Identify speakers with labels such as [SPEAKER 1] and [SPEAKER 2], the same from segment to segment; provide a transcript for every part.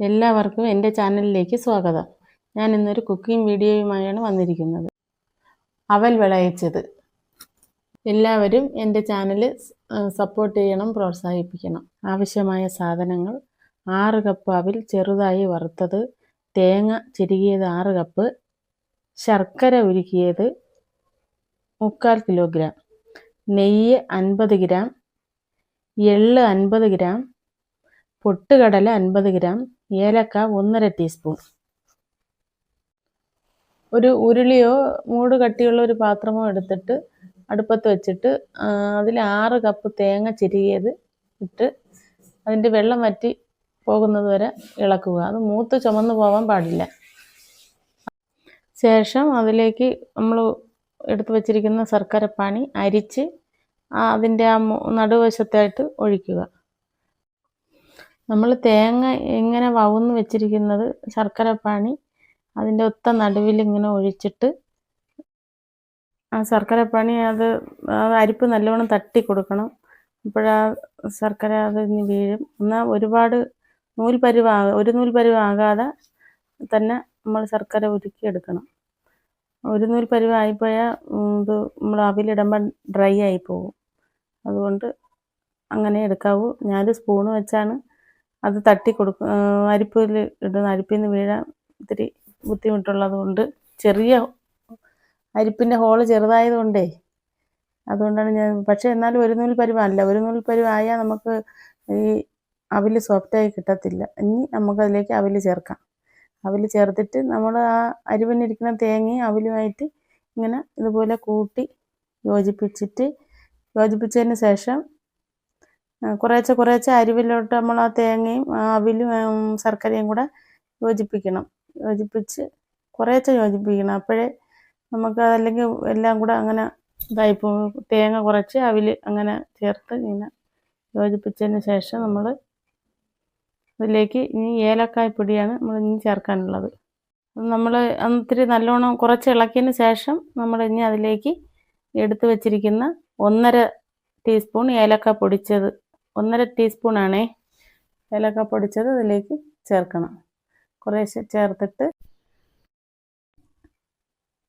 [SPEAKER 1] എല്ലാവർക്കും എൻ്റെ ചാനലിലേക്ക് സ്വാഗതം. ഞാൻ ഇന്നൊരു കുക്കിംഗ് വീഡിയോയുമായാണ് വന്നിരിക്കുന്നത്. അവൽ വിളയിച്ചത്. എല്ലാവരും എൻ്റെ ചാനൽ സപ്പോർട്ട് ചെയ്യണം, പ്രോത്സാഹിപ്പിക്കണം. ആവശ്യമായ സാധനങ്ങൾ: 6 കപ്പ് അവിൽ ചെറുതായി വറുത്തത്, തേങ്ങ ചിരുകിയത് 6 കപ്പ്, ശർക്കര ഉരുക്കിയത് 3/4 കിലോഗ്രാം, നെയ്യ് 50 ഗ്രാം, എള്ള് 50 ഗ്രാം, പൊട്ടുകടല 50 ഗ്രാം, ഏലക്ക 1/2 ടീസ്പൂൺ. ഒരു ഉരുളിയോ മൂട് കട്ടിയുള്ള ഒരു പാത്രമോ എടുത്തിട്ട് അടുപ്പത്ത് വെച്ചിട്ട് അതിൽ 6 കപ്പ് തേങ്ങ ചിരുകിയത് ഇട്ട് അതിൻ്റെ വെള്ളം വറ്റി പോകുന്നത് വരെ ഇളക്കുക. അത് മൂത്ത് ചുമന്ന് പോകാൻ പാടില്ല. ശേഷം അതിലേക്ക് നമ്മൾ എടുത്തു വച്ചിരിക്കുന്ന ശർക്കരപ്പാനി അരിച്ച് അതിൻ്റെ ആ നടുവശത്തായിട്ട് ഒഴിക്കുക. നമ്മൾ തേങ്ങ ഇങ്ങനെ വവുന്ന് വെച്ചിരിക്കുന്നത് ശർക്കരപ്പാനി അതിൻ്റെ ഒത്ത നടുവിൽ ഇങ്ങനെ ഒഴിച്ചിട്ട് ആ ശർക്കരപ്പാനി അത് അരിപ്പ് നല്ലവണ്ണം തട്ടി കൊടുക്കണം. അപ്പോഴാ ശർക്കര അതിന് വീഴും. എന്നാൽ ഒരുപാട് ഒരു നൂൽ പരുവാകാതെ തന്നെ നമ്മൾ ശർക്കര ഉരുക്കി എടുക്കണം. ഒരു നൂൽ പരുവായിപ്പോയാൽ ഇത് നമ്മൾ അവിലിടുമ്പം ഡ്രൈ ആയി പോകും. അതുകൊണ്ട് അങ്ങനെ എടുക്കാവൂ. ഞാനൊരു സ്പൂണ് വെച്ചാണ് അത് തട്ടി കൊടുക്കും. അരിപ്പിൽ ഇടുന്ന അരിപ്പിൽ നിന്ന് വീഴാൻ ഇത്തിരി ബുദ്ധിമുട്ടുള്ളത് കൊണ്ട്, ചെറിയ അരിപ്പിൻ്റെ ഹോള് ചെറുതായതുകൊണ്ടേ അതുകൊണ്ടാണ് ഞാൻ. പക്ഷേ എന്നാലും ഒരു നൂൽ പരുവല്ല. ഒരു നൂൽ പരുവായാൽ നമുക്ക് ഈ അവിൽ സോഫ്റ്റായി കിട്ടത്തില്ല. ഇനി നമുക്കതിലേക്ക് അവിൽ ചേർക്കാം. അവിൽ ചേർത്തിട്ട് നമ്മൾ ആ അരിവിനിരിക്കുന്ന തേങ്ങയും അവിലുമായിട്ട് ഇങ്ങനെ ഇതുപോലെ കൂട്ടി യോജിപ്പിച്ചതിന് ശേഷം കുറേശ്ശെ അരിവിലോട്ട് നമ്മൾ ആ തേങ്ങയും അവിലും ശർക്കരയും കൂടെ യോജിപ്പിച്ച് കുറേശ്ശെ യോജിപ്പിക്കണം. അപ്പോഴേ നമുക്ക് അല്ലെങ്കിൽ എല്ലാം കൂടെ അങ്ങനെ ഇതായിപ്പോകും. തേങ്ങ കുറച്ച് അവിൽ അങ്ങനെ ചേർത്ത് ഇങ്ങനെ യോജിപ്പിച്ചതിന് ശേഷം നമ്മൾ അതിലേക്ക് ഇനി ഏലക്കായ പൊടിയാണ് നമ്മൾ ഇനി ചേർക്കാനുള്ളത്. നമ്മൾ ഇത്തിരി നല്ലോണം കുറച്ച് ഇളക്കിയതിന് ശേഷം നമ്മൾ ഇനി അതിലേക്ക് എടുത്തു വച്ചിരിക്കുന്ന 1/2 ടീസ്പൂൺ ഏലക്ക പൊടിച്ചത്, 1/2 ടീസ്പൂണാണേ ഏലക്ക പൊടിച്ചത് അതിലേക്ക് ചേർക്കണം. കുറേശ്ശെ ചേർത്തിട്ട്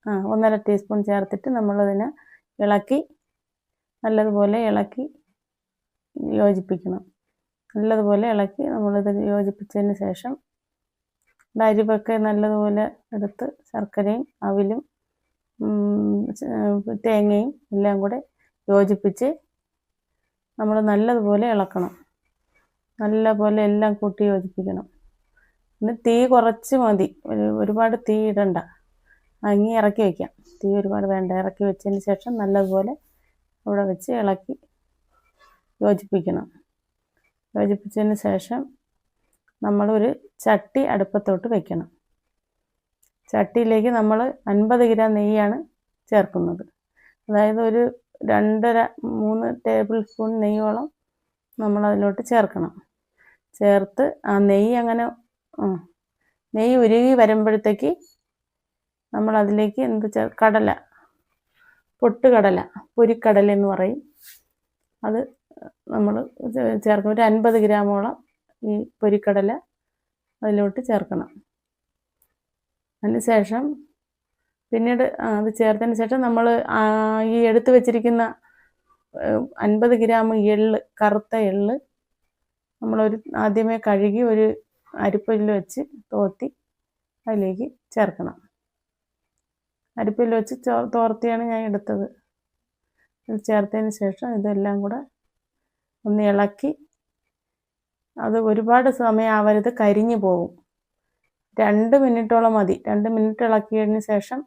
[SPEAKER 1] 1/2 ടീസ്പൂൺ ചേർത്തിട്ട് നമ്മളതിനെ നല്ലതുപോലെ ഇളക്കി യോജിപ്പിക്കണം. നല്ലതുപോലെ ഇളക്കി നമ്മളിത് യോജിപ്പിച്ചതിന് ശേഷം അരിവൊക്കെ നല്ലതുപോലെ എടുത്ത് ശർക്കരയും അവിലും തേങ്ങയും എല്ലാം കൂടെ യോജിപ്പിച്ച് നമ്മൾ നല്ലതുപോലെ ഇളക്കണം. നല്ലപോലെ എല്ലാം കൂട്ടി യോജിപ്പിക്കണം. പിന്നെ തീ കുറച്ച് മതി, ഒരുപാട് തീ ഇടണ്ട. ഇനി ഇറക്കി വയ്ക്കാം. തീ ഒരുപാട് വേണ്ട. ഇറക്കി വെച്ചതിന് ശേഷം നല്ലതുപോലെ അവിടെ വെച്ച് ഇളക്കി യോജിപ്പിക്കണം. യോജിപ്പിച്ചതിന് ശേഷം നമ്മളൊരു ചട്ടി അടുപ്പത്തോട്ട് വയ്ക്കണം. ചട്ടിയിലേക്ക് നമ്മൾ 50 ഗ്രാം നെയ്യാണ് ചേർക്കുന്നത്. അതായത് ഒരു 2.5-3 ടേബിൾ സ്പൂൺ നെയ്യോളം നമ്മൾ അതിലോട്ട് ചേർക്കണം. ചേർത്ത് ആ നെയ്യ് ഉരുകി വരുമ്പോഴത്തേക്ക് നമ്മൾ അതിലേക്ക് പൊട്ടുകടല, പൊരിക്കടല എന്ന് പറയും, അത് നമ്മൾ ചേർക്കണം. ഒരു 50 ഗ്രാമോളം ഈ പൊരിക്കടല അതിലോട്ട് ചേർക്കണം. അതിന് ശേഷം പിന്നീട് അത് ചേർത്തതിന് ശേഷം നമ്മൾ ഈ എടുത്തു വച്ചിരിക്കുന്ന 50 ഗ്രാം കറുത്ത എള്ള് ആദ്യമേ കഴുകി ഒരു അരിപ്പയിൽ വെച്ച് തോർത്തി അതിലേക്ക് ചേർക്കണം. അരിപ്പയിൽ വെച്ച് തോർത്തിയാണ് ഞാൻ എടുത്തത്. ഇത് ചേർത്തതിന് ശേഷം ഇതെല്ലാം കൂടെ ഒന്ന് ഇളക്കി, അത് ഒരുപാട് സമയം ആവരുത്, കരിഞ്ഞു പോകും. 2 മിനിറ്റോളം മതി. 2 മിനിറ്റ് ഇളക്കിയതിന് ശേഷം,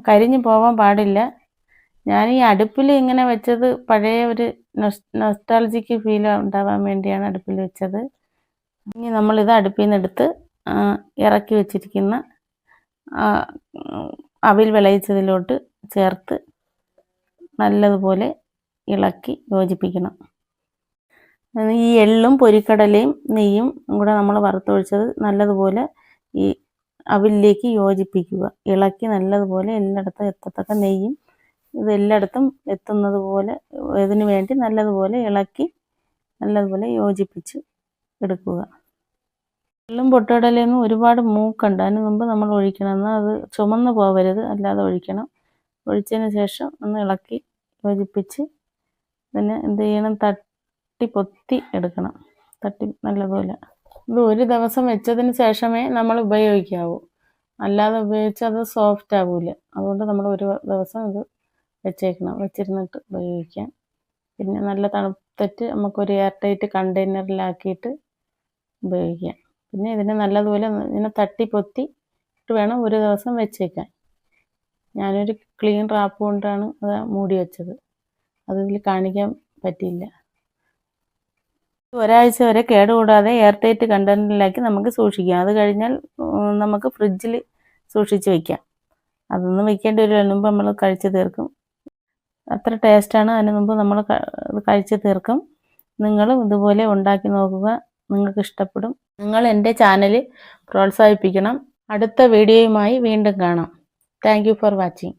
[SPEAKER 1] കരിഞ്ഞു പോകാൻ പാടില്ല. ഞാൻ ഈ അടുപ്പിൽ ഇങ്ങനെ വെച്ചത് പഴയ ഒരു നൊസ്റ്റാൾജിക്ക് ഫീൽ ഉണ്ടാവാൻ വേണ്ടിയാണ് അടുപ്പിൽ വെച്ചത്. ഇനി നമ്മളിത് അടുപ്പിൽ നിന്ന് എടുത്ത് ഇറക്കി വെച്ചിരിക്കുന്ന അവിൽ വിളയിച്ചതിലോട്ട് ചേർത്ത് നല്ലതുപോലെ ഇളക്കി യോജിപ്പിക്കണം. ഈ എള്ളും പൊരിക്കടലയും നെയ്യും കൂടെ നമ്മൾ വറുത്തൊഴിച്ചത് നല്ലതുപോലെ ഈ അവിലേക്ക് യോജിപ്പിക്കുക. ഇളക്കി നല്ലതുപോലെ എല്ലായിടത്തും എത്തത്തക്ക നെയ്യും ഇതെല്ലായിടത്തും എത്തുന്നത് പോലെ ഇതിനു വേണ്ടി നല്ലതുപോലെ ഇളക്കി നല്ലതുപോലെ യോജിപ്പിച്ച് എടുക്കുക. എള്ളും പൊട്ടുകടലയൊന്നും ഒരുപാട് മൂക്കണ്ട. അതിന് മുമ്പ് നമ്മൾ ഒഴിക്കണം. എന്നാൽ അത് ചുമന്ന് പോകരുത്, അല്ലാതെ ഒഴിക്കണം. ഒഴിച്ചതിന് ശേഷം ഒന്ന് ഇളക്കി യോജിപ്പിച്ച് പിന്നെ എന്ത് ചെയ്യണം, തട്ടി പൊത്തി എടുക്കണം. തട്ടി നല്ലപോലെ. ഇത് ഒരു ദിവസം വെച്ചതിന് ശേഷമേ നമ്മൾ ഉപയോഗിക്കാവൂ, അല്ലാതെ ഉപയോഗിച്ചാൽ അത് സോഫ്റ്റ് ആവില്ല. അതുകൊണ്ട് നമ്മൾ ഒരു ദിവസം ഇത് വെച്ചേക്കണം, വെച്ചിരുന്നിട്ട് ഉപയോഗിക്കാം. പിന്നെ നല്ല തണുത്തിട്ട് നമുക്കൊരു എയർ ടൈറ്റ് കണ്ടെയ്നറിലാക്കിയിട്ട് ഉപയോഗിക്കാം. പിന്നെ ഇതിനെ നല്ലതുപോലെ ഇങ്ങനെ തട്ടി പൊത്തി ഇട്ട് വേണം ഒരു ദിവസം വെച്ചേക്കാൻ. ഞാനൊരു ക്ലീൻ റാപ്പ് കൊണ്ടാണ് അത് മൂടി വെച്ചത്, അതിൽ കാണിക്കാൻ പറ്റിയില്ല. ഒരാഴ്ച വരെ കേടുകൂടാതെ എയർ ടൈറ്റ് കണ്ടെയ്നറിലാക്കി നമുക്ക് സൂക്ഷിക്കാം. അത് കഴിഞ്ഞാൽ നമുക്ക് ഫ്രിഡ്ജിൽ സൂക്ഷിച്ച് വയ്ക്കാം. അതൊന്നും വയ്ക്കേണ്ടി വരില്ല, അതിന് മുമ്പ് നമ്മൾ കഴിച്ച് തീർക്കും. അത്ര ടേസ്റ്റാണ്, അതിന് മുമ്പ് നമ്മൾ കഴിച്ച് തീർക്കും. നിങ്ങളും ഇതുപോലെ ഉണ്ടാക്കി നോക്കുക, നിങ്ങൾക്ക് ഇഷ്ടപ്പെടും. നിങ്ങൾ എൻ്റെ ചാനൽ പ്രോത്സാഹിപ്പിക്കണം. അടുത്ത വീഡിയോയുമായി വീണ്ടും കാണാം. Thank you for watching.